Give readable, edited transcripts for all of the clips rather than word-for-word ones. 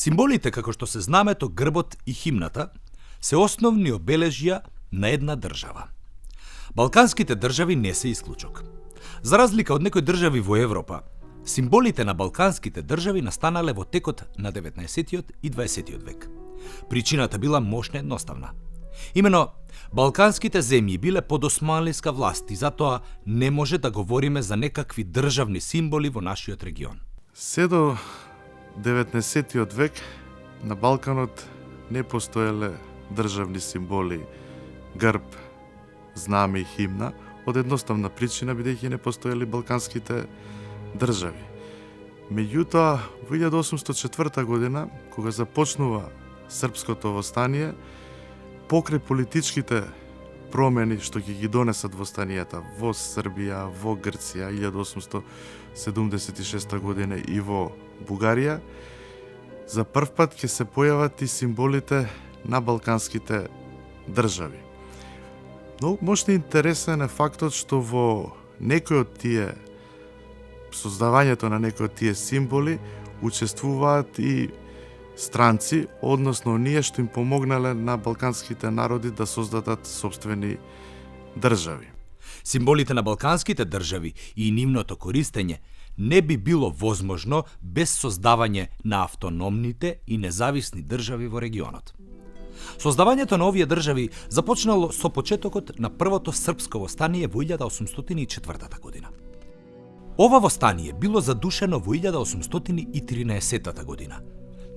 Символите како што се знамето, грбот и химната се основни обележја на една држава. Балканските држави не се исклучок. За разлика од некои држави во Европа, символите на балканските држави настанале во текот на 19 и 20 век. Причината била мощно едноставна. Имено, балканските земји биле под османлиска власт и затоа не може да говориме за некакви државни символи во нашиот регион. Се до 19 век на Балканот не постоеле државни символи, грб, знаме и химна, од едноставна причина бидејќи не постоеле балканските држави. Меѓутоа, во 1804 година, кога започнува српското востание, покрај политичките промени што ги донесат востанијата во Србија, во Грција 1876 година и во Бугарија, за прв пат ќе се појават и символите на балканските држави. Но можда интересен е фактот што во некој од тие создавањето на некои од тие символи учествуваат и странци, односно оние што им помогнале на балканските народи да создадат собствени држави. Символите на балканските држави и нивното користење не би било возможно без создавање на автономните и независни држави во регионот. Создавањето на овие држави започнало со почетокот на првото српско востание во 1804 година. Ова востание било задушено во 1813 година,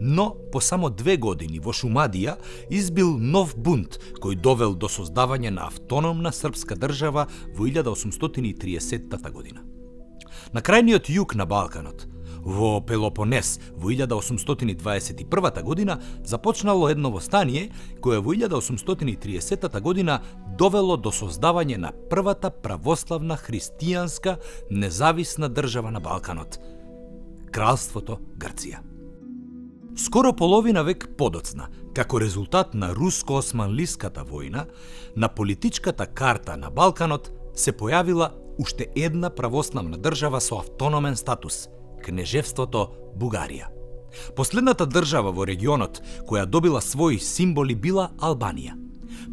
но по само 2 години во Шумадија избил нов бунт кој довел до создавање на автономна српска држава во 1830 година. На крајниот југ на Балканот, во Пелопонес во 1821 година започнало едно востание кое во 1830 година довело до создавање на првата православна христијанска независна држава на Балканот – Кралството Грција. Скоро половина век подоцна, како резултат на руско-османлиската војна, на политичката карта на Балканот се појавила уште една православна држава со автономен статус – Кнежевството Бугарија. Последната држава во регионот која добила своји символи била Албанија.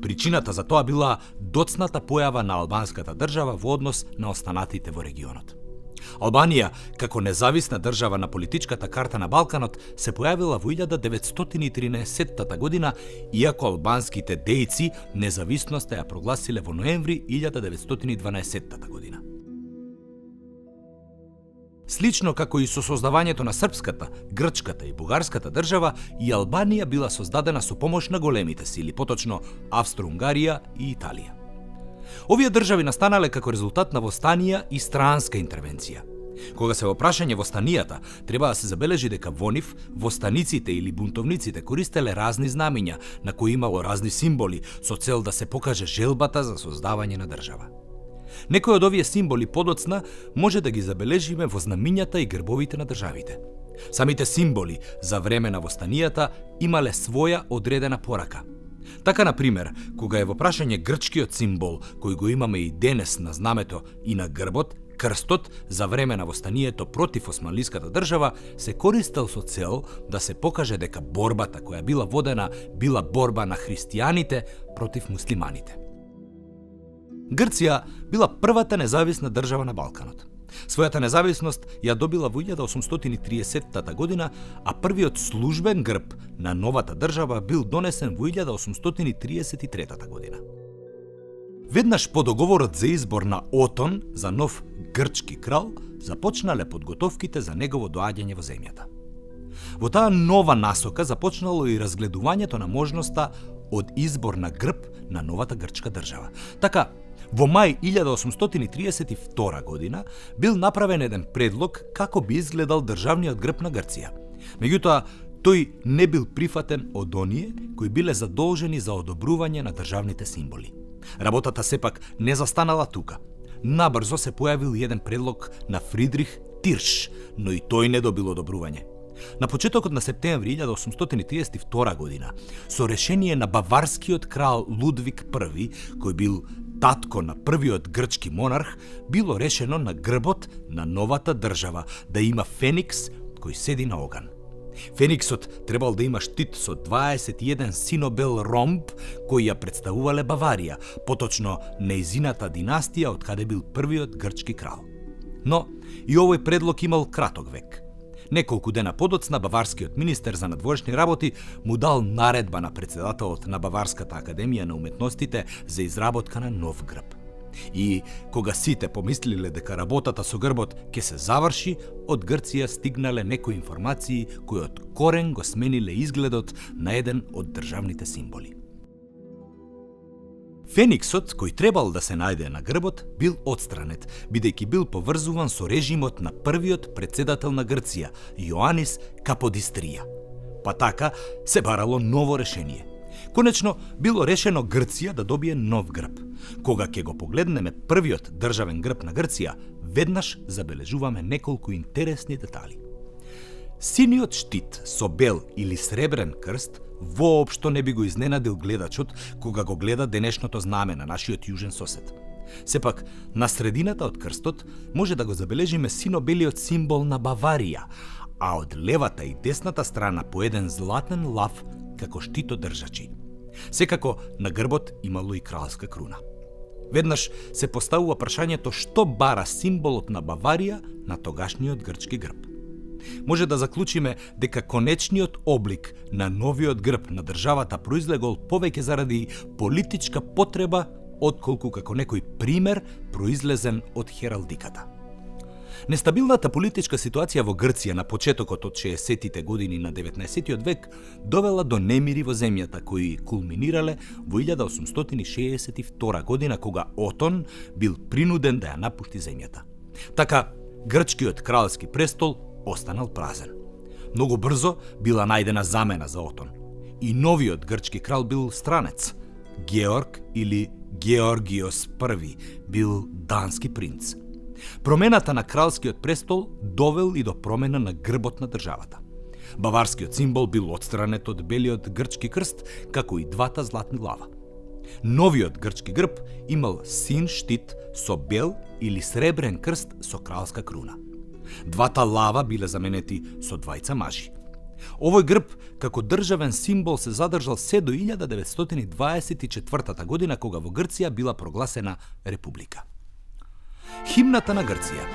Причината за тоа била доцната појава на албанската држава во однос на останатите во регионот. Албанија, како независна држава на политичката карта на Балканот, се појавила во 1913 година, иако албанските дејци независноста ја прогласиле во ноември 1912 година. Слично како и со создавањето на српската, грчката и бугарската држава, и Албанија била создадена со помош на големите сили, поточно Австро-Унгарија и Италија. Овие држави настанале како резултат на востанија и странска интервенција. Кога се во прашање востанијата, треба да се забележи дека во нив востаниците или бунтовниците користеле разни знамиња на кои имало разни символи со цел да се покаже желбата за создавање на држава. Некои од овие символи подоцна може да ги забележиме во знамињата и грбовите на државите. Самите символи за време на востанијата имале своја одредена порака. Така, например, кога е во прашање грчкиот символ, кој го имаме и денес на знамето и на грбот, крстот за време на востанието против османлиската држава, се користел со цел да се покаже дека борбата која била водена била борба на христијаните против муслиманите. Грција била првата независна држава на Балканот. Својата независност ја добила во 1830 година, а првиот службен грб на новата држава бил донесен во 1833 година. Веднаш по договорот за избор на Отон за нов грчки крал, започнале подготовките за негово доаѓање во земјата. Во таа нова насока започнало и разгледувањето на можноста од избор на грб на новата грчка држава. Така, во мај 1832 година бил направен еден предлог како би изгледал државниот грб на Грција. Меѓутоа, тој не бил прифатен од оние кои биле задолжени за одобрување на државните символи. Работата сепак не застанала тука. Набрзо се појавил еден предлог на Фридрих Тирш, но и тој не добил одобрување. На почетокот на септември 1832 година, со решение на баварскиот крал Лудвиг I, кој бил татко на првиот грчки монарх, било решено на грбот на новата држава да има феникс кој седи на оган. Фениксот требал да има штит со 21 синобел ромб кои ја представувале Баварија, поточно нејзината династија од каде бил првиот грчки крал. Но и овој предлог имал краток век. Неколку дена подоцна баварскиот министер за надворешни работи му дал наредба на председателот на Баварската академија на уметностите за изработка на нов грб. И кога сите помислиле дека работата со грбот ќе се заврши, од Грција стигнале некои информации кои од корен го смениле изгледот на еден од државните символи. Фениксот, кој требал да се најде на грбот, бил отстранет, бидејќи бил поврзуван со режимот на првиот председател на Грција, Јоанис Каподистрија. Па така се барало ново решение. Конечно, било решено Грција да добие нов грб. Кога ќе го погледнеме првиот државен грб на Грција, веднаш забележуваме неколку интересни детали. Синиот штит со бел или сребрен крст воопшто не би го изненадил гледачот кога го гледа денешното знаме на нашиот јужен сосед. Сепак, на средината од крстот може да го забележиме синобелиот символ на Баварија, а од левата и десната страна по еден златен лав како штитодржачи. Секако на грбот имало и кралска круна. Веднаш се поставува прашањето што бара символот на Баварија на тогашниот грчки грб. Може да заклучиме дека конечниот облик на новиот грб на државата произлегол повеќе заради политичка потреба отколку како некој пример произлезен од хералдиката. Нестабилната политичка ситуација во Грција на почетокот од 60-тите години на 19-тиот век довела до немири во земјата кои кулминирале во 1862 година кога Отон бил принуден да ја напушти земјата. Така, грчкиот кралски престол останал празен. Многу брзо била најдена замена за Отон. И новиот грчки крал бил странец. Георг или Георгиос I бил дански принц. Промената на кралскиот престол довел и до промена на грбот на државата. Баварскиот символ бил отстранет од белиот грчки крст, како и двата златни лава. Новиот грчки грб имал син штит со бел или сребрен крст со кралска круна. Двата лава биле заменети со двајца мажи. Овој грб како државен символ се задржал се до 1924 година кога во Грција била прогласена република. Химната на Грција,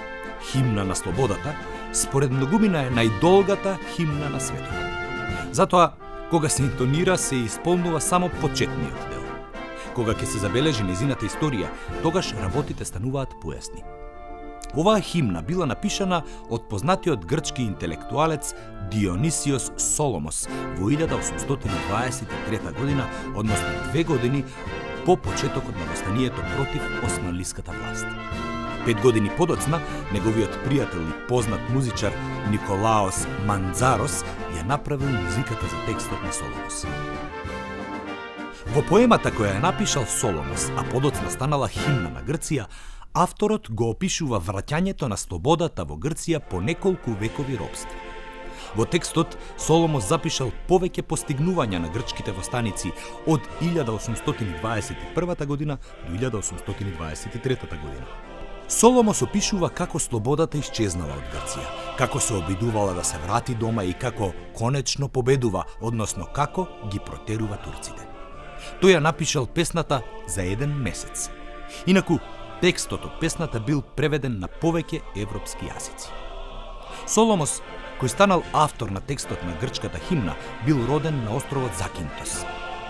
химна на слободата, според многумина е најдолгата химна на светот. Затоа, кога се интонира, се исполнува само почетниот дел. Кога ќе се забележи незината историја, тогаш работите стануваат појасни. Оваа химна била напишана од познатиот грчки интелектуалец Дионисиос Соломос во 1823 година, односно 2 години по почетокот на востанието против османлиската власт. 5 години подоцна, неговиот пријател и познат музичар Николаос Манзарос ја направил музиката за текстот на Соломос. Во поемата која ја напишал Соломос, а подоцна станала химна на Грција, авторот го опишува враќањето на слободата во Грција по неколку векови робство. Во текстот Соломос запишал повеќе постигнувања на грчките востаници од 1821 година до 1823 година. Соломос опишува како слободата исчезнала од Грција, како се обидувала да се врати дома и како конечно победува, односно како ги протерува турците. Тој ја напишал песната за 1 месец. Инаку, текстот од песната бил преведен на повеќе европски јазици. Соломос, кој станал автор на текстот на грчката химна, бил роден на островот Закинтос,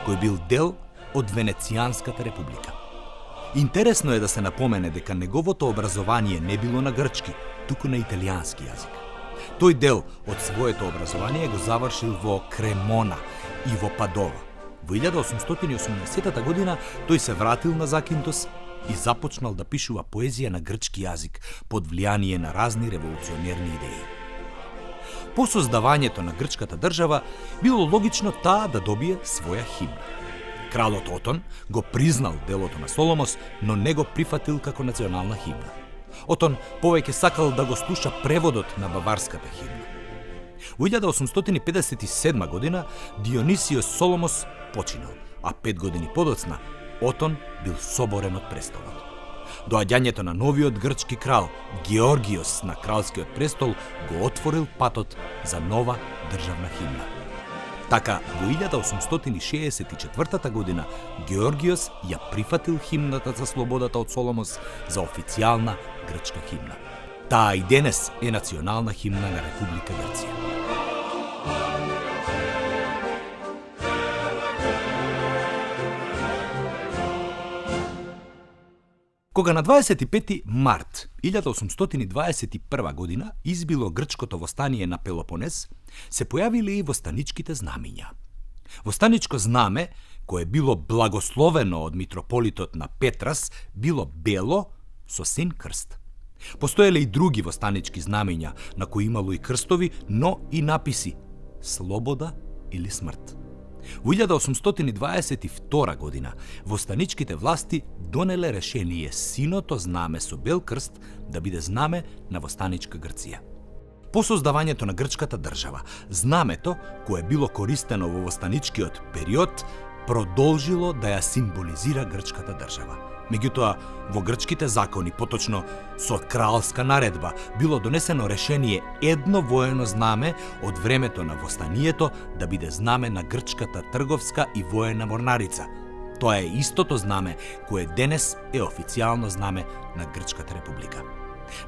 кој бил дел од Венецијанската република. Интересно е да се напомене дека неговото образование не било на грчки, туку на италијански јазик. Тој дел од своето образование го завршил во Кремона и во Падова. Во 1880 година тој се вратил на Закинтос и започнал да пишува поезија на грчки јазик под влијание на разни револуционерни идеи. По создавањето на грчката држава било логично таа да добие своја химна. Кралот Отон го признал делото на Соломос, но не го прифатил како национална химна. Отон повеќе сакал да го слуша преводот на баварската химна. Во 1857 година Дионисиос Соломос починал, а 5 години подоцна Отон бил соборен од престолот. Доаѓањето на новиот грчки крал Георгиос на кралскиот престол го отворил патот за нова државна химна. Така, во 1864 година Георгиос ја прифатил химната за слободата од Соломос за официјална грчка химна. Таа и денес е национална химна на Република Грција. Кога на 25 март 1821 година избило грчкото востание на Пелопонез, се појавиле и востаничките знамиња. Востаничко знаме, кое било благословено од митрополитот на Петрас, било бело со син крст. Постоеле и други востанички знамиња, на кои имало и крстови, но и написи слобода или смрт. Во 1822 година востаничките власти донеле решение синото знаме со бел крст да биде знаме на востаничка Грција. По создавањето на грчката држава, знамето, кое било користено во востаничкиот период, продолжило да ја символизира грчката држава. Меѓутоа, во грчките закони, поточно со кралска наредба, било донесено решение едно воено знаме од времето на востанието да биде знаме на грчката трговска и воена морнарица. Тоа е истото знаме кое денес е официјално знаме на Грчката република.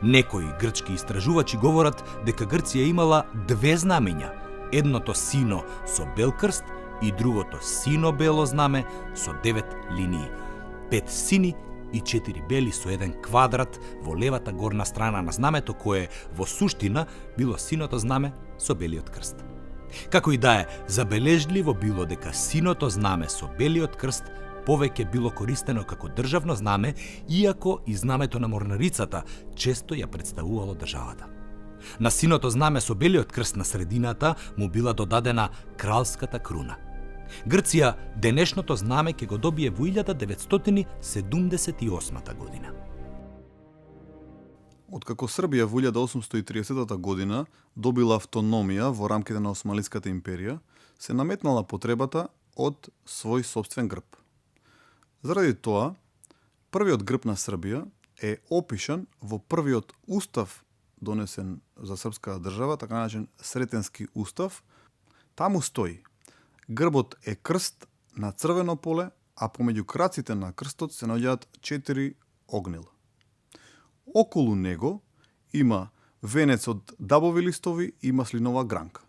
Некои грчки истражувачи говорат дека Грција имала две знамења, едното сино со бел крст и другото сино-бело знаме со 9 линии. 5 сини и 4 бели со еден квадрат во левата горна страна на знамето, кое во суштина било синото знаме со белиот крст. Како и да е, забележливо било дека синото знаме со белиот крст повеќе било користено како државно знаме, иако и знамето на морнарицата често ја представувало државата. На синото знаме со белиот крст на средината му била додадена кралската круна. Грција денешното знаме ќе го добие во 1978 година. Откако Србија во 1830 година добила автономија во рамките на Османлиската империја, се наметнала потребата од свој собствен грб. Заради тоа, првиот грб на Србија е опишан во првиот устав донесен за српската држава, така наречен Сретенски устав. Таму стои: грбот е крст на црвено поле, а помеѓу краците на крстот се наоѓаат 4 огнила. Околу него има венец од дабови листови и маслинова гранка.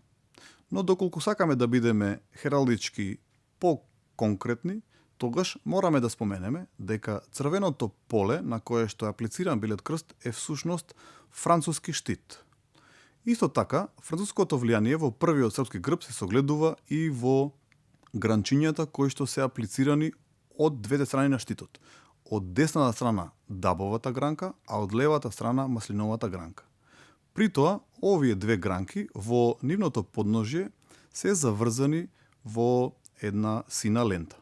Но доколку сакаме да бидеме хералдички по-конкретни, тогаш мораме да споменеме дека црвеното поле на кое што е аплициран белиот крст е всушност француски штит. Исто така, француското влијание во првиот српски грб се согледува и во гранчињата кои што се аплицирани од двете страни на штитот. Од десната страна дабовата гранка, а од левата страна маслиновата гранка. При тоа, овие две гранки во нивното подножје се заврзани во една сина лента.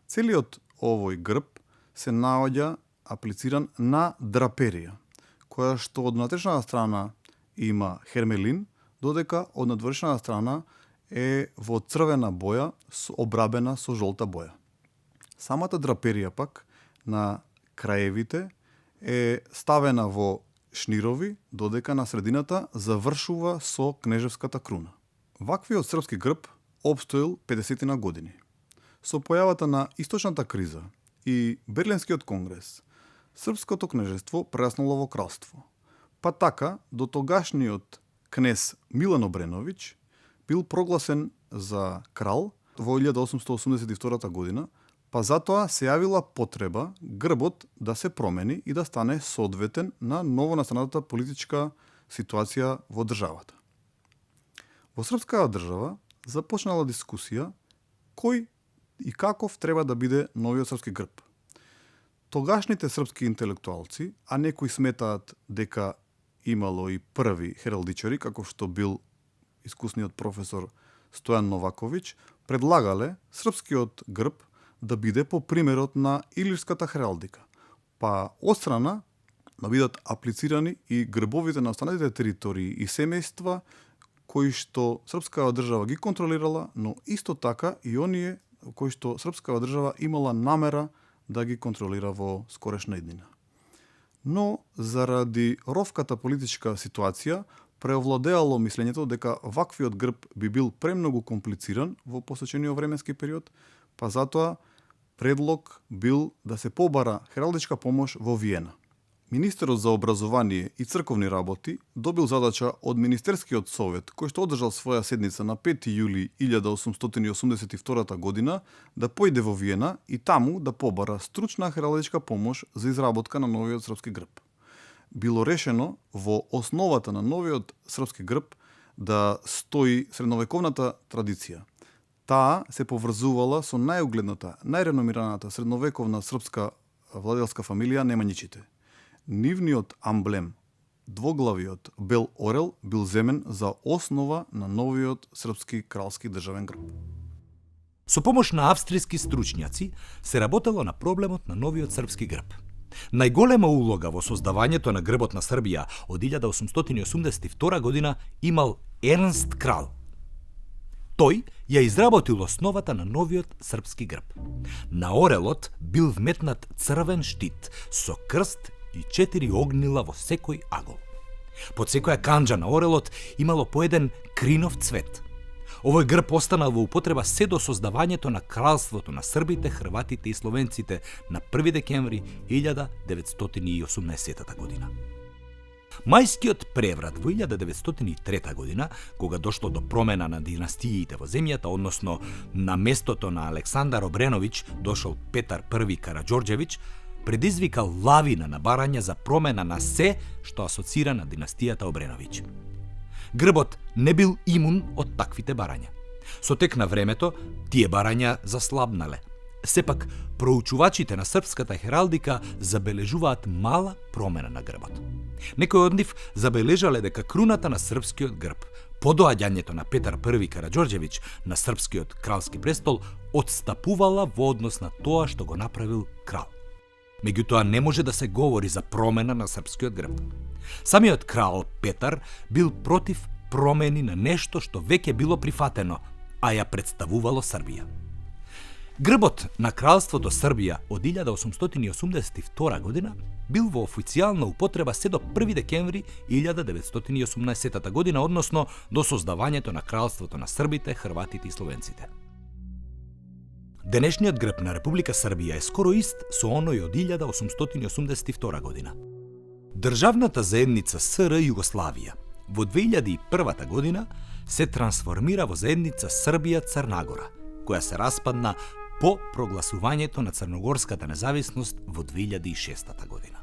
Целиот овој грб се наоѓа аплициран на драперија, која што од внатрешната страна има хермелин, додека од надвршната страна е во црвена боја обрабена со жолта боја. Самата драперија пак на краевите е ставена во шнирови, додека на средината завршува со кнежевската круна. Ваквиот српски грб обстоил 50 на години. Со појавата на источната криза и Берлинскиот конгрес, српското кнежество прераснуло во кралство. Па така, до тогашниот кнез Милан Обреновиќ бил прогласен за крал во 1882 година, па затоа се јавила потреба грбот да се промени и да стане соодветен на новонастанатата политичка ситуација во државата. Во српската држава започнала дискусија кој и каков треба да биде новиот српски грб. Тогашните српски интелектуалци, а некои сметаат дека имало и први хералдичари, како што бил искусниот професор Стојан Новаковиќ, предлагале српскиот грб да биде по примерот на илирската хералдика, па отстрана да бидат аплицирани и грбовите на останатите територии и семејства кои што српската држава ги контролирала, но исто така и оние кои што српската држава имала намера да ги контролира во скорешна иднина. но заради ровката политичка ситуација преовладеало мислењето дека ваквиот грб би бил премногу комплициран во посечениот временски период, па затоа предлог бил да се побара хералдичка помош во Виена. Министерот за образование и црковни работи добил задача од Министерскиот совет, кој што одржал своја седница на 5 јули 1882 година, да појде во Виена и таму да побара стручна хералдичка помош за изработка на новиот српски грб. Било решено во основата на новиот српски грб да стои средновековната традиција. Таа се поврзувала со најугледната, најреномираната средновековна српска владелска фамилија Немањичите. Нивниот амблем, двоглавиот бел орел, бил земен за основа на новиот српски кралски државен грб. Со помош на австријски стручњаци се работело на проблемот на новиот српски грб. Најголема улога во создавањето на грбот на Србија од 1882 година имал Ернст Крал. Тој ја изработил основата на новиот српски грб. На орелот бил вметнат црвен штит со крст и 4 огнила во секој агол. Под секоја канџа на орелот имало по еден кринов цвет. Овој грб останал во употреба се до создавањето на кралството на србите, хрватите и словенците на 1 декември 1918 година. Мајскиот преврат во 1903 година, кога дошло до промена на династиите во земјата, односно на местото на Александар Обреновиќ дошол Петар I Караџорџевиќ, предизвикал лавина на барања за промена на се што асоцира на династијата Обреновиќ. Грбот не бил имун од таквите барања. Со тек на времето, тие барања заслабнале. Сепак, проучувачите на српската хералдика забележуваат мала промена на грбот. Некои од нив забележале дека круната на српскиот грб, по доаѓањето на Петар I Караџорџевиќ на српскиот кралски престол, одстапувала во однос на тоа што го направил крал. Меѓутоа, не може да се говори за промена на српскиот грб. Самиот крал Петар бил против промени на нешто што веќе било прифатено, а ја представувало Србија. Грбот на кралството Србија од 1882 година бил во официјална употреба се до 1 декември 1918 година, односно до создавањето на кралството на србите, хрватите и словенците. Денешниот грб на Република Србија е скоро ист со оној од 1882 година. Државната заедница СР Југославија во 2001 година се трансформира во заедница Србија-Црнагора, која се распадна по прогласувањето на црногорската независност во 2006 година.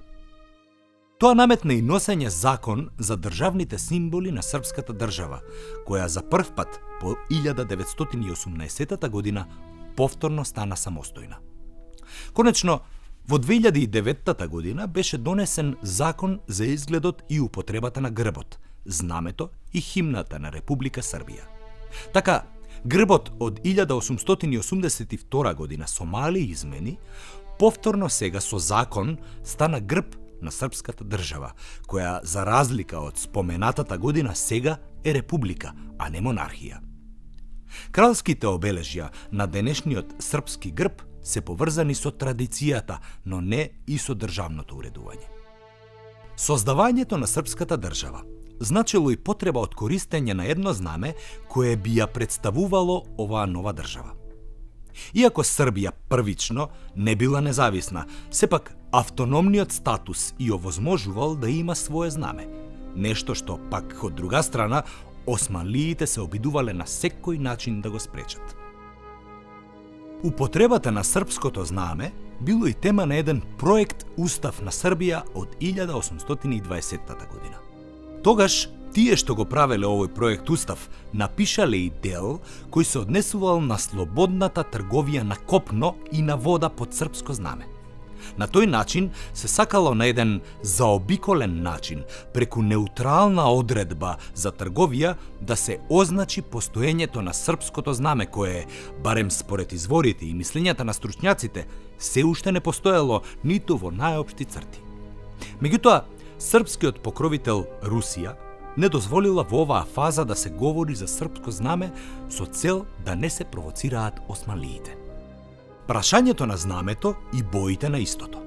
Тоа наметна и носење закон за државните символи на српската држава, која за прв пат по 1918 година повторно стана самостојна. Конечно, во 2009 година беше донесен закон за изгледот и употребата на грбот, знамето и химната на Република Србија. Така, грбот од 1882 година со мали измени, повторно сега со закон стана грб на српската држава, која за разлика од споменатата година сега е република, а не монархија. Кралските обележја на денешниот српски грб се поврзани со традицијата, но не и со државното уредување. Создавањето на српската држава значило и потреба од користење на едно знаме кое би ја представувало оваа нова држава. Иако Србија првично не била независна, сепак автономниот статус и овозможувал да има свое знаме, нешто што пак од друга страна османлиите се обидувале на секој начин да го спречат. Употребата на српското знаме било и тема на еден проект Устав на Србија од 1820 година. Тогаш, тие што го правеле овој проект Устав, напишале и дел кој се однесувал на слободната трговија на копно и на вода под српско знаме. На тој начин се сакало на еден заобиколен начин, преку неутрална одредба за трговија, да се означи постоењето на српското знаме кое, барем според изворите и мислењата на стручњаците, се уште не постоело ниту во најопшти црти. Меѓутоа, српскиот покровител Русија не дозволила во оваа фаза да се говори за српско знаме со цел да не се провоцираат османлиите. Прашањето на знамето и боите на истото.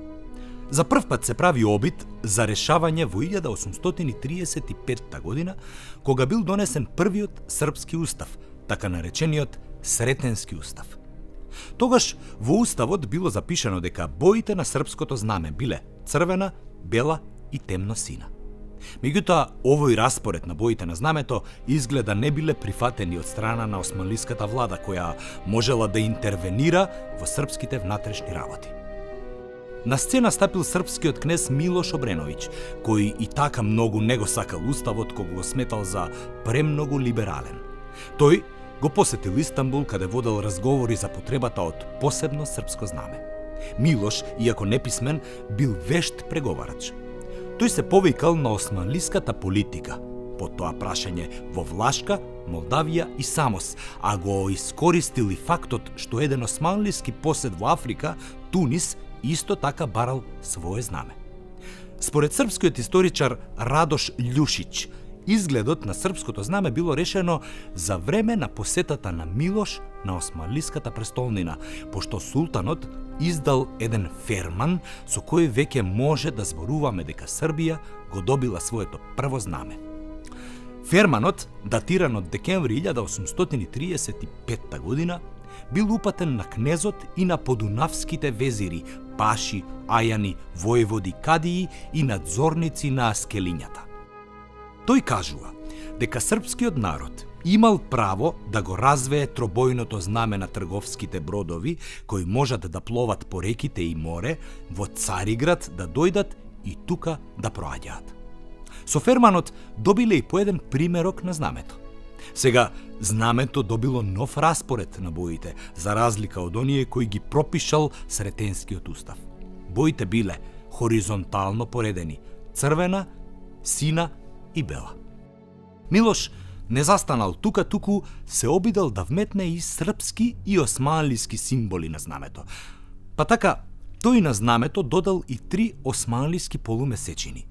За прв пат се прави обид за решавање во 1835 година, кога бил донесен првиот српски устав, така наречениот Сретенски устав. Тогаш во уставот било запишано дека боите на српското знаме биле црвена, бела и темно сина. Меѓутоа, овој распоред на боите на знамето изгледа не биле прифатени од страна на османлиската влада, која можела да интервенира во српските внатрешни работи. На сцена стапил српскиот кнез Милош Обреновиќ, кој и така многу не го сакал уставот, кога го сметал за премногу либерален. Тој го посетил Истанбул, каде водел разговори за потребата од посебно српско знаме. Милош, иако неписмен, бил вешт преговарач. Тој се повикал на османлиската политика, по тоа прашање во Влашка, Молдавија и Самос, а го искористил и фактот што еден османлиски посед во Африка, Тунис, исто така барал свое знаме. Според српскиот историчар Радош Љушиć, изгледот на српското знаме било решено за време на посетата на Милош на османлиската престолнина, пошто султанот издал еден ферман со кој веќе може да зборуваме дека Србија го добила своето прво знаме. Ферманот, датиран од декември 1835 година, бил упатен на кнезот и на подунавските везири, паши, ајани, воеводи, кадии и надзорници на аскелињата. Тој кажува дека српскиот народ имал право да го развее тробојното знаме на трговските бродови кои можат да пловат по реките и море, во Цариград да дојдат и тука да проаѓаат. Со ферманот добиле и по еден примерок на знамето. Сега, знамето добило нов распоред на боите, за разлика од оние кои ги пропишал Сретенскиот устав. Боите биле хоризонтално поредени, црвена, сина и бела. Милош не застанал тука, туку се обидел да вметне и српски и османлиски символи на знамето. Па така, тој на знамето додал и 3 османлиски полумесечини.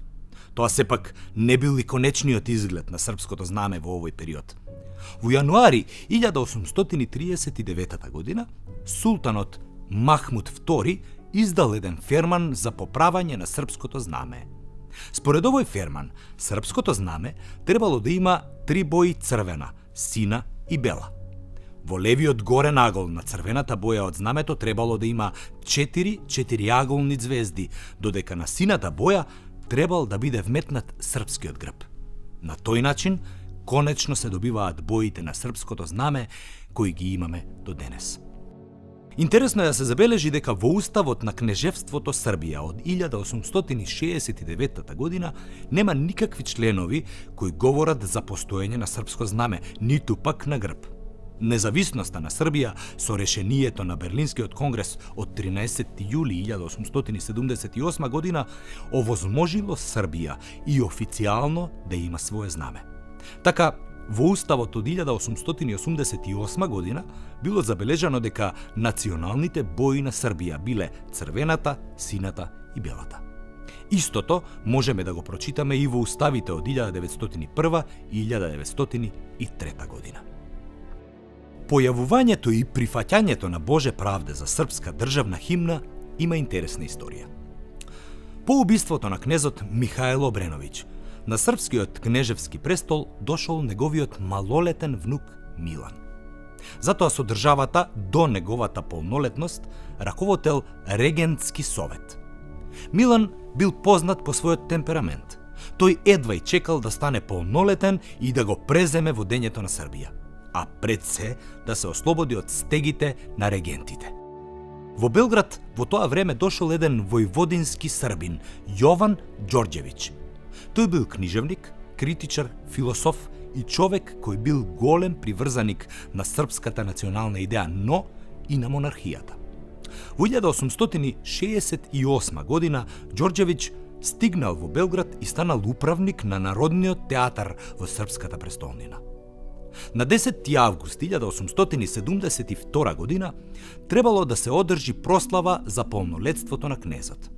Тоа сепак не бил и конечниот изглед на српското знаме во овој период. Во јануари 1839 година, султанот Махмуд II издал еден ферман за поправање на српското знаме. Според овој ферман, српското знаме требало да има 3 бои црвена, сина и бела. Во левиот горен агол на црвената боја од знамето требало да има 4 четириаголни звезди, додека на сината боја требал да биде вметнат српскиот грб. На тој начин, конечно се добиваат боите на српското знаме кои ги имаме до денес. Интересно е да се забележи дека во уставот на кнежевството Србија од 1869 година нема никакви членови кои говорат за постоење на српско знаме, ниту пак на грб. Независноста на Србија со решението на Берлинскиот конгрес од 13 јули 1878 година овозможило Србија и официјално да има свое знаме. Така, во уставот од 1888 година било забележано дека националните бои на Србија биле црвената, сината и белата. Истото можеме да го прочитаме и во уставите од 1901 и 1903 година. Појавувањето и прифаќањето на Боже правде за српска државна химна има интересна историја. По убиството на кнезот Михаел Обреновиќ, на српскиот кнежевски престол дошол неговиот малолетен внук Милан. Затоа со државата до неговата полнолетност раководел регентски совет. Милан бил познат по својот темперамент. Тој едва и чекал да стане полнолетен и да го преземе водењето на Србија, а пред се да се ослободи од стегите на регентите. Во Белград во тоа време дошол еден војводински србин, Јован Ѓорѓевиќ. Тој бил книжевник, критичар, философ и човек кој бил голем приврзаник на српската национална идеја, но и на монархијата. Во 1868 година Ѓорѓевиќ стигнал во Белград и станал управник на Народниот театар во српската престолнина. На 10. август 1872 година требало да се одржи прослава за полнолетството на кнезот.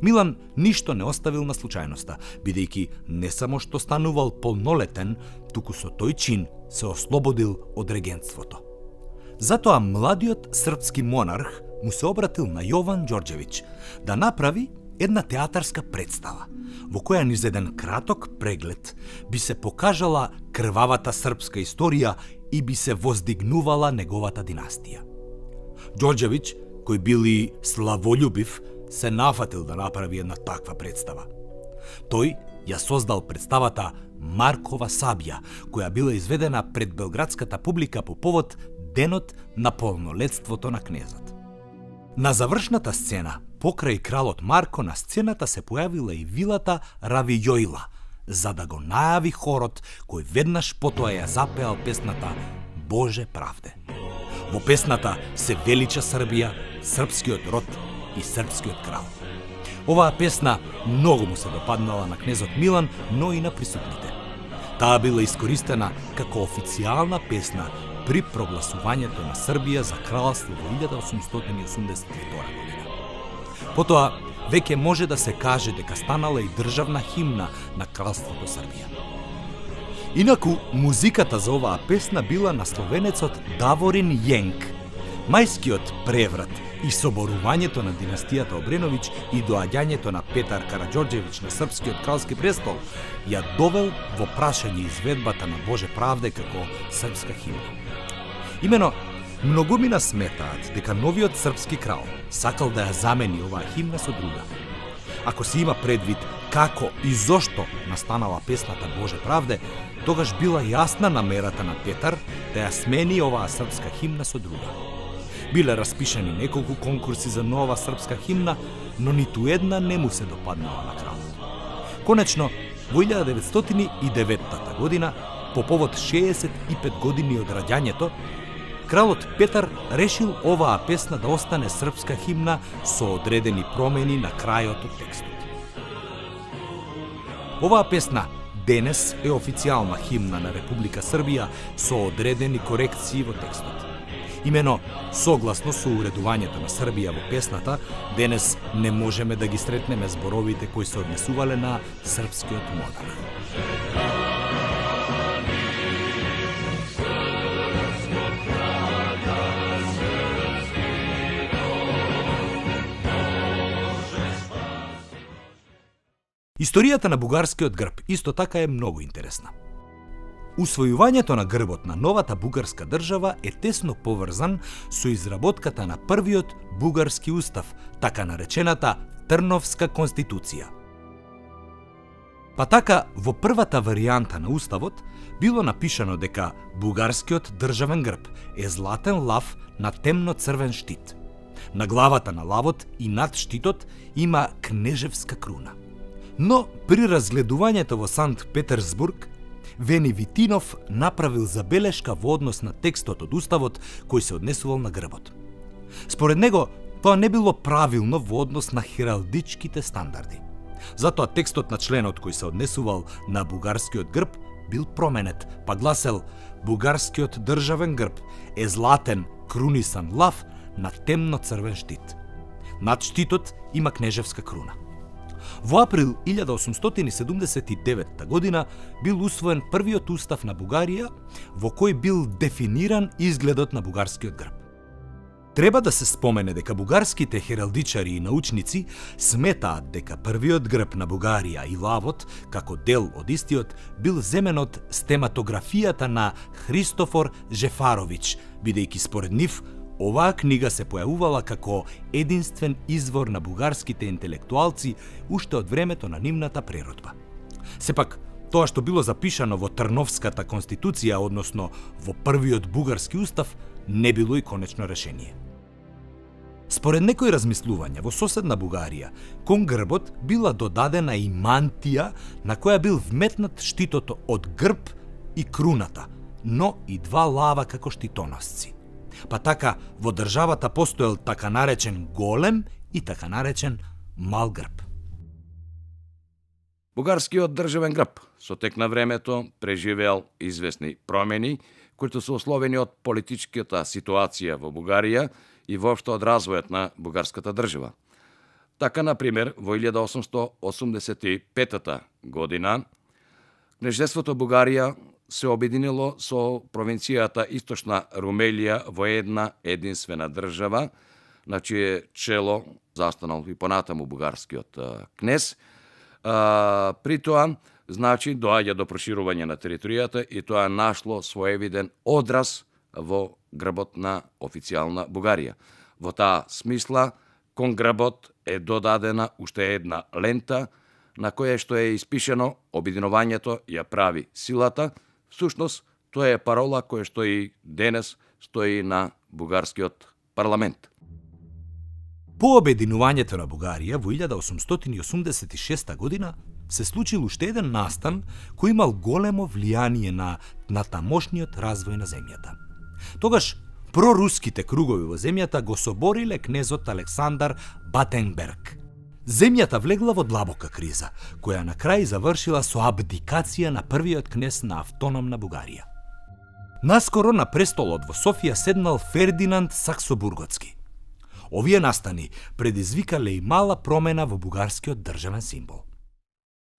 Милан ништо не оставил на случајноста, бидејќи не само што станувал полнолетен, туку со тој чин се ослободил од регентството. Затоа младиот српски монарх му се обратил на Јован Ѓорѓевиќ да направи една театарска представа, во која низ еден краток преглед би се покажала крвавата српска историја и би се воздигнувала неговата династија. Ѓорѓевиќ, кој бил и славолюбив, се нафатил да направи една таква представа. Тој ја создал представата Маркова сабја, која била изведена пред белградската публика по повод денот на полнолетството на кнезот. На завршната сцена, покрај кралот Марко, на сцената се појавила и вилата Равијоила, за да го најави хорот кој веднаш потоа ја запеал песната Боже правде. Во песната се велича Србија, српскиот род и српскиот крал. Оваа песна многу му се допаднала на кнезот Милан, но и на присутните. Таа била искористена како официјална песна при прогласувањето на Србија за кралство во 1882 година. Потоа, веќе може да се каже дека станала и државна химна на кралството Србија. Инаку, музиката за оваа песна била на словенецот Даворин Јенк. Мајскиот преврат и соборувањето на династијата Обреновиќ и доаѓањето на Петар Караѓорđević на српскиот кралски престол ја довел во прашање изведбата на Боже правде како српска химна. Имено, многумина сметаат дека новиот српски крал сакал да ја замени оваа химна со друга. Ако се има предвид како и зошто настанала песната Боже правде, тогаш била јасна намерата на Петар да ја смени оваа српска химна со друга. Биле распишани неколку конкурси за нова српска химна, но ниту една не му се допаднала на кралот. Конечно, во 1909 година, по повод 65 години од раѓањето, кралот Петар решил оваа песна да остане српска химна со одредени промени на крајот од текстот. Оваа песна денес е официјална химна на Република Србија со одредени корекции во текстот. Имено, согласно со уредувањето на Србија во песната, денес не можеме да ги сретнеме зборовите кои се однесувале на српскиот монарх. Историјата на бугарскиот грб исто така е многу интересна. Усвојувањето на грбот на новата бугарска држава е тесно поврзан со изработката на првиот бугарски устав, така наречената Трновска конституција. Па така, во првата варијанта на уставот било напишано дека бугарскиот државен грб е златен лав на темно-црвен штит. На главата на лавот и над штитот има кнежевска круна. Но при разгледувањето во Санкт Петерсбург, Вени Витинов направил забелешка во однос на текстот од уставот кој се однесувал на грбот. Според него, тоа не било правилно во однос на хералдичките стандарди. Затоа текстот на членот кој се однесувал на бугарскиот грб бил променет, па гласел: бугарскиот државен грб е златен крунисан лав на темно-црвен штит. Над штитот има кнежевска круна. Во април 1879 година бил усвоен првиот устав на Бугарија, во кој бил дефиниран изгледот на бугарскиот грб. Треба да се спомене дека бугарските хералдичари и научници сметаат дека првиот грб на Бугарија и лавот, како дел од истиот, бил земен од стематографијата на Христофор Жефаровиќ, бидејќи според нив оваа книга се појавувала како единствен извор на бугарските интелектуалци уште од времето на нивната преродба. Сепак, тоа што било запишано во Трновската конституција, односно во првиот бугарски устав, не било и конечно решение. Според некои размислувања, во соседна Бугарија, кон грбот била додадена и мантија на која бил вметнат штитото од грб и круната, но и два лава како штитоносци. Па така, во државата постоел така наречен голем и така наречен мал грб. Бугарскиот државен грб со тек на времето преживеал известни промени, кои се условени од политичката ситуација во Бугарија и воопшто од развојот на бугарската држава. Така, например, во 1885 година, кнежеството Бугарија се обединило со провинцијата Источна Румелија во една единствена држава, на чие чело застанал и понатаму бугарскиот кнез. При тоа, значи, доаѓа до проширување на територијата и тоа нашло своевиден одраз во грбот на официјална Бугарија. Во таа смисла, кон грбот е додадена уште една лента на која што е испишено обединувањето ја прави силата. Всушност, тоа е парола која што и денес стои на бугарскиот парламент. По обединувањето на Бугарија во 1886 година се случил уште еден настан кој имал големо влијание на тамошниот развој на земјата. Тогаш проруските кругови во земјата го собориле кнезот Александар Батенберг. Земјата влегла во длабока криза, која на крај завршила со абдикација на првиот кнез на автономна Бугарија. Наскоро на престолот во Софија седнал Фердинанд Саксобурготски. Овие настани предизвикале и мала промена во бугарскиот државен символ.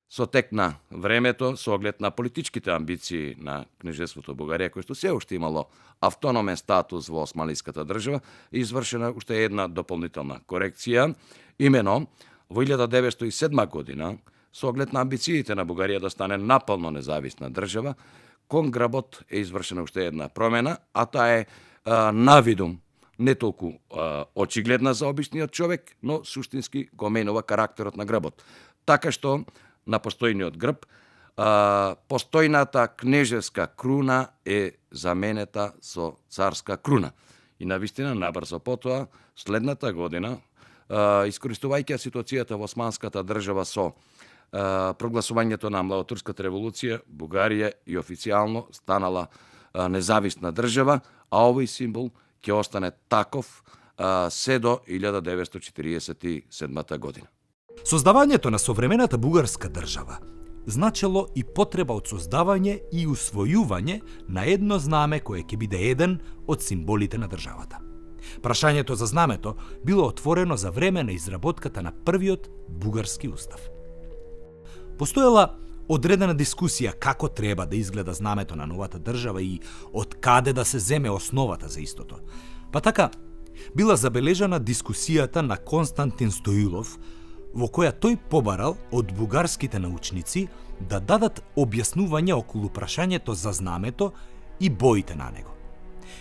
Со тек на времето, со оглед на политичките амбиции на кнежеството Бугарија, кој што се уште имало автономен статус во османлиската држава, извршена уште една дополнителна корекција, имено во 1907 година, со оглед на амбициите на Бугарија да стане напълно независна држава, кон грбот е извршена уште една промена, а таа е навидум не толку очигледна за обичниот човек, но суштински го менува карактерот на грбот. Така што на постојниот грб постојната кнежевска круна е заменета со царска круна. И навистина набрзо потоа, следната година, искористувајќи ситуацијата во османската држава со прогласувањето на Младотурската револуција, Бугарија и официјално станала независна држава, а овој символ ќе остане таков се до 1947 година. Создавањето на современата бугарска држава значело и потреба од создавање и усвојување на едно знаме кое ќе биде еден од символите на државата. Прашањето за знамето било отворено за време на изработката на првиот бугарски устав. Постоела одредена дискусија како треба да изгледа знамето на новата држава и од каде да се земе основата за истото. Па така, била забележана дискусијата на Константин Стоилов, во која тој побарал од бугарските научници да дадат објаснување околу прашањето за знамето и боите на него.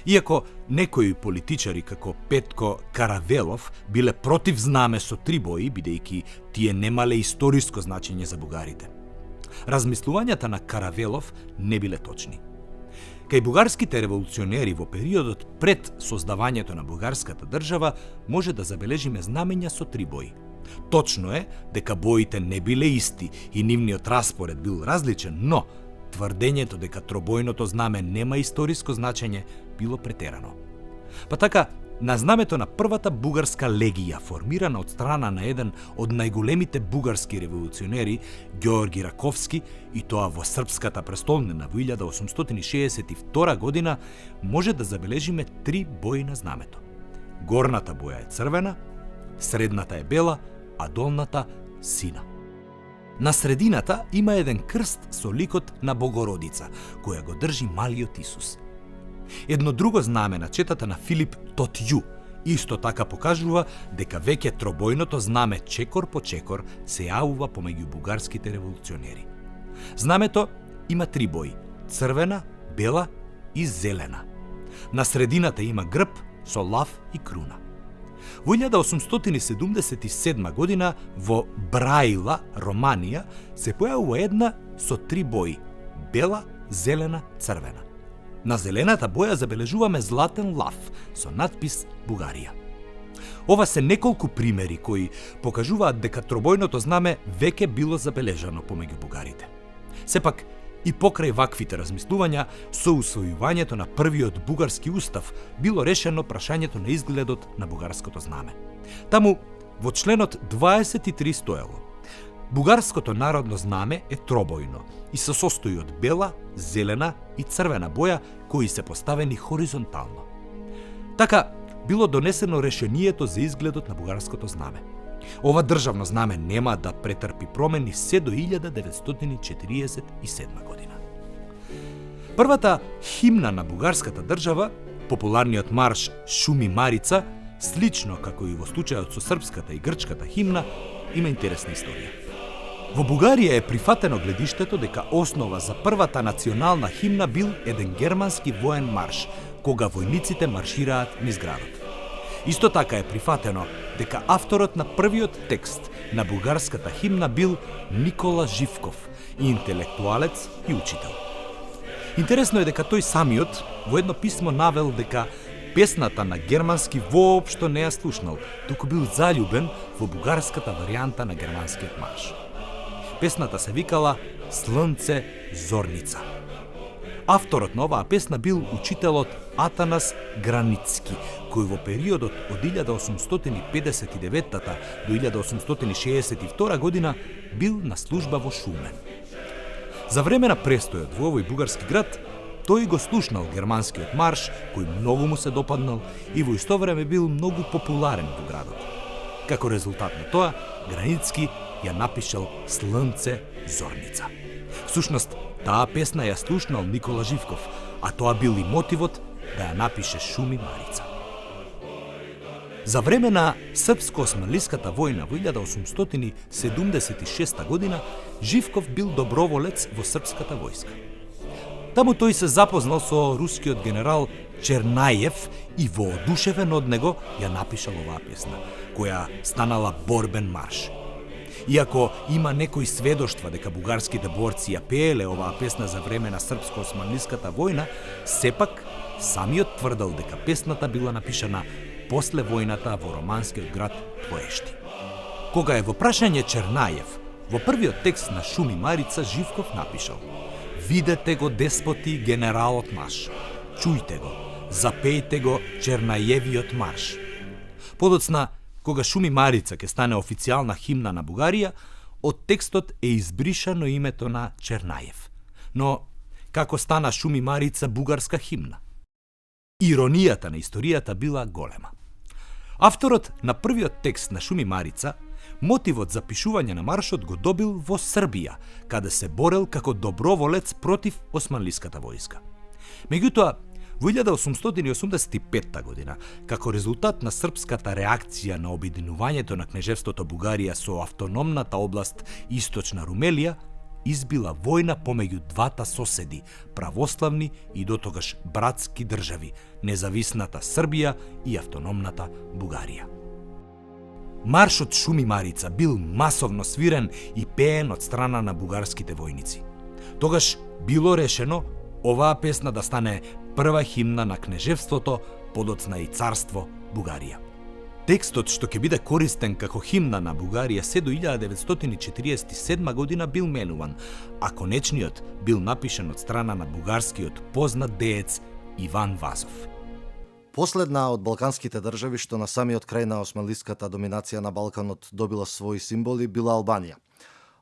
Иако некои политичари како Петко Каравелов биле против знаме со 3 бои, бидејќи тие немале историско значење за бугарите. Размислувањата на Каравелов не биле точни. Кај бугарските револуционери во периодот пред создавањето на бугарската држава може да забележиме знамења со 3 бои. Точно е дека боите не биле исти и нивниот распоред бил различен, но тврдењето дека тробојното знаме нема историско значење било претерано. Па така, на знамето на првата бугарска легија, формирана од страна на еден од најголемите бугарски револуционери, Ѓеорги Раковски, и тоа во српската престолнина во 1862 година, може да забележиме 3 бои на знамето. Горната боја е црвена, средната е бела, а долната сина. На средината има еден крст со ликот на Богородица, која го држи малиот Исус. Едно друго знаме на четата на Филип Тотју исто така покажува дека веќе тробојното знаме чекор по чекор се јавува помеѓу бугарските револуционери. Знамето има 3 бои: црвена, бела и зелена. На средината има грб со лав и круна. Во 1877 година во Браила, Романија, се појавува една со 3 бои: бела, зелена, црвена. На зелената боја забележуваме златен лав со надпис Бугарија. Ова се неколку примери кои покажуваат дека тробојното знаме веќе било забележано помеѓу бугарите. Сепак, и покрај ваквите размислувања, со усвојувањето на првиот бугарски устав било решено прашањето на изгледот на бугарското знаме. Таму, во членот 23 стоело: бугарското народно знаме е тробојно и се состои од бела, зелена и црвена боја кои се поставени хоризонтално. Така, било донесено решението за изгледот на бугарското знаме. Ова државно знаме нема да претрпи промени се до 1947 година. Првата химна на бугарската држава, популарниот марш Шуми Марица, Слично како и во случајот со српската и грчката химна, има интересна историја. Во Бугарија е прифатено гледиштето дека основа за првата национална химна бил еден германски воен марш, кога војниците маршираат низ градот. Исто така е прифатено дека авторот на првиот текст на бугарската химна бил Никола Живков, интелектуалец и учител. Интересно е дека тој самиот во едно писмо навел дека песната на германски воопшто не ја слушнал, туку бил заљубен во бугарската варијанта на германскиот марш. Песната се викала Слънце зорница. Авторот на оваа песна бил учителот Атанас Границки, кој во периодот од 1859 до 1862 година бил на служба во Шумен. За време на престојот во овој бугарски град, тој го слушнал германскиот марш, кој многу му се допаднал и во исто време бил многу популарен во градот. Како резултат на тоа, Границки ја напишал Слънце зорница. Всушност, таа песна ја слушнал Никола Живков, а тоа бил и мотивот да ја напише Шуми Марица. За време на српско-османлиската војна во 1876 година, Живков бил доброволец во српската војска. Таму тој се запознал со рускиот генерал Чернајев и воодушевен од него ја напишал оваа песна, која станала борбен марш. Иако има некои сведоштва дека бугарските борци ја пееле оваа песна за време на српско-османлиската војна, сепак самиот тврдел дека песната била напишана после војната во романскиот град Поешти. Кога е во прашање Чернајев, во првиот текст на Шуми Марица Живков напишал: "Видете го, деспоти, генералот наш, чујте го, запејте го Чернајевиот марш." Подоцна, кога Шуми Марица ќе стане официјална химна на Бугарија, од текстот е избришано името на Чернајев. Но како стана Шуми Марица бугарска химна? Иронијата на историјата била голема. Авторот на првиот текст на Шуми Марица мотивот за пишување на маршот го добил во Србија, каде се борел како доброволец против османлиската војска. Меѓутоа, во 1885 година, како резултат на српската реакција на обединувањето на кнежевството Бугарија со автономната област Источна Румелија, избила војна помеѓу двата соседи, православни и дотогаш братски држави, независната Србија и автономната Бугарија. Маршот Шуми Марица бил масовно свирен и пеен од страна на бугарските војници. Тогаш било решено оваа песна да стане прва химна на кнежевството, подоцна и царство Бугарија. Текстот што ќе биде користен како химна на Бугарија се до 1947 година бил менуван, а конечниот бил напишан од страна на бугарскиот познат деец Иван Вазов. Последна од балканските држави што на самиот крај на османлиската доминација на Балканот добила своји символи била Албанија.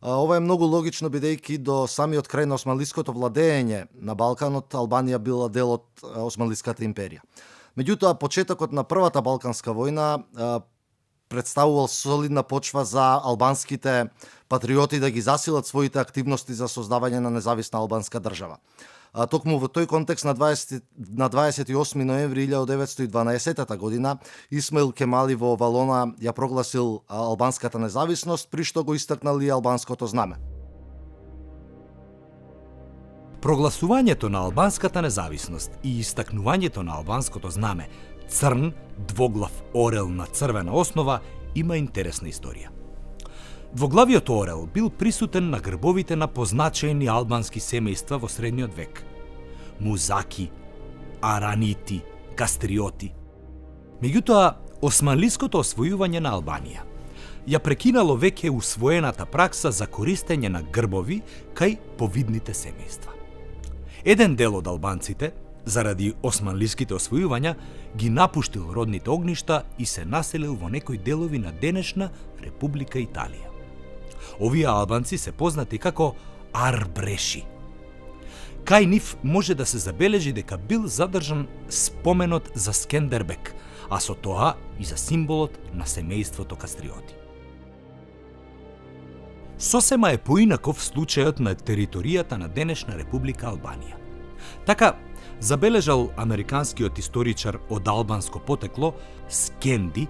Ова е многу логично бидејќи до самиот крај на османлиското владење на Балканот Албанија била дел од Османлиската империја. Меѓутоа, почетокот на Првата Балканска војна представувал солидна почва за албанските патриоти да ги засилат своите активности за создавање на независна албанска држава. Токму во тој контекст на 28 ноември 1912 година Исмаил Кемали во Валона ја прогласил албанската независност, при што го истакнал и албанското знаме. Прогласувањето на албанската независност и истакнувањето на албанското знаме, црн, двоглав орел на црвена основа, има интересна историја. Двоглавиот орел бил присутен на грбовите на позначајни албански семејства во средниот век. Музаки, Аранити, Кастриоти. Меѓутоа, османлиското освојување на Албанија ја прекинало веќе усвоената пракса за користење на грбови кај повидните семејства. Еден дел од албанците, заради османлиските освојувања, ги напуштил родните огништа и се населил во некои делови на денешна Република Италија. Овие албанци се познати како арбреши. Кај нив може да се забележи дека бил задржан споменот за Скендербек, а со тоа и за символот на семејството Кастриоти. Сосема е поинаков случајот на територијата на денешна Република Албанија. Така, Забележал американскиот историчар од албанско потекло Скенди,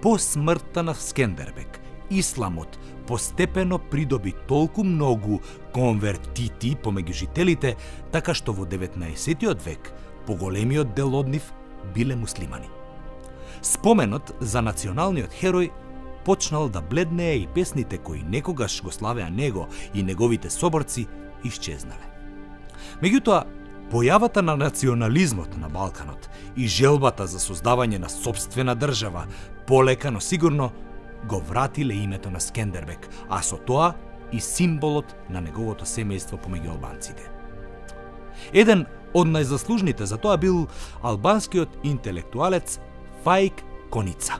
по смртта на Скендербек, исламот постепено придоби толку многу конвертити помеѓу жителите, така што во 19 век поголемиот дел од нив биле муслимани. Споменот за националниот херој почнал да бледнее и песните кои некогаш го славеа него и неговите соборци исчезнале. Меѓутоа, појавата на национализмот на Балканот и желбата за создавање на сопствена држава полека, но сигурно го вратиле името на Скендербек, а со тоа и символот на неговото семејство помеѓу албанците. Еден од најзаслужните за тоа бил албанскиот интелектуалец Фаик Коница.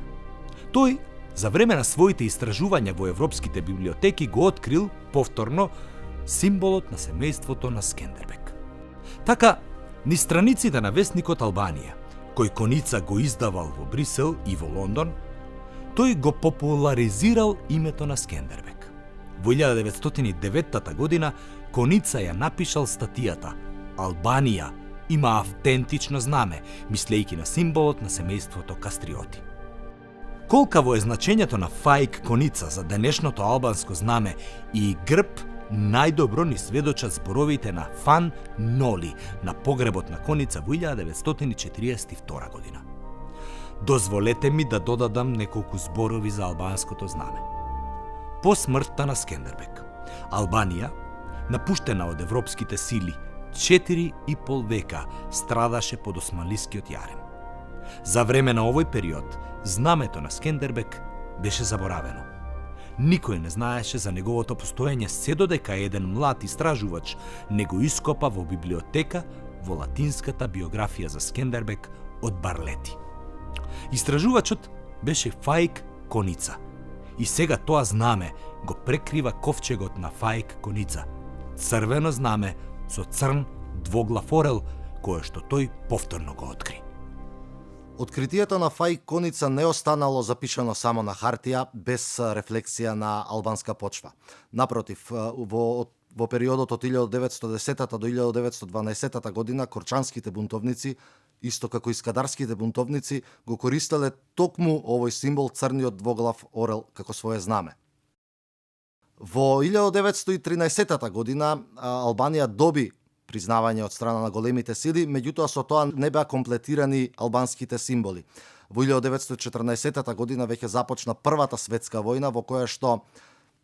Тој за време на своите истражувања во европските библиотеки го открил повторно символот на семејството на Скендербек. Така, ни страниците на весникот Албанија, кој Коница го издавал во Брисел и во Лондон, тој го популаризирал името на Скендербек. Во 1909 година Коница ја напишал статијата «Албанија има автентично знаме», мислејќи на символот на семејството Кастриоти. Колкаво е значењето на Фаик Коница за денешното албанско знаме и грб, најдобро ни сведочат зборовите на Фан Ноли на погребот на Коница во 1942 година. Дозволете ми да додадам неколку зборови за албанското знаме. По смртта на Скендербек, Албанија, напуштена од европските сили, 4,5 века страдаше под османлискиот јарем. За време на овој период, знамето на Скендербек беше заборавено. Никој не знаеше за неговото постоење се додека еден млад истражувач не го ископа во библиотека во латинската биографија за Скендербек од Барлети. Истражувачот беше Фаик Коница и сега тоа знаме го прекрива ковчегот на Фаик Коница, црвено знаме со црн двоглав орел, кое што тој повторно го откри. Откритието на Фаик Коница не останало запишано само на хартија, без рефлексија на албанска почва. Напротив, во периодот од 1910 до 1912 година корчанските бунтовници, исто како и скадарските бунтовници, го користеле токму овој символ црниот двоглав орел како свое знаме. Во 1913 година Албанија доби признавање од страна на големите сили, меѓутоа со тоа не беа комплетирани албанските символи. Во 1914 година веќе започна Првата светска војна, во која што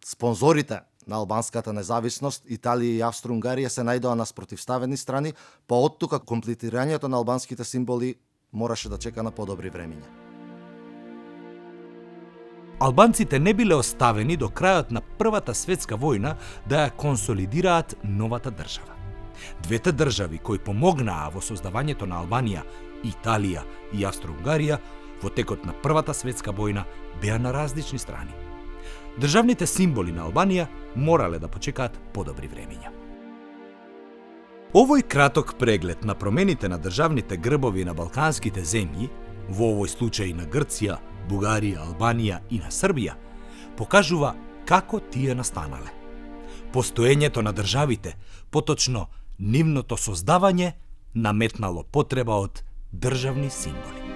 спонзорите на албанската независност, Италија и Австро-Унгарија, се најдоа на спротивставени страни, па оттука комплетирањето на албанските символи мораше да чека на подобри времиња. Албанците не биле оставени до крајот на Првата светска војна да ја консолидираат новата држава. Двете држави кои помогнаа во создавањето на Албанија, Италија и Австро-Унгарија, во текот на Првата светска војна беа на различни страни. Државните символи на Албанија морале да почекаат подобри времиња. Овој краток преглед на промените на државните грбови на балканските земји, во овој случај на Грција, Бугарија, Албанија и на Србија, покажува како тие настанале. Постоењето на државите, поточно нивното создавање, наметнало потреба од државни символи.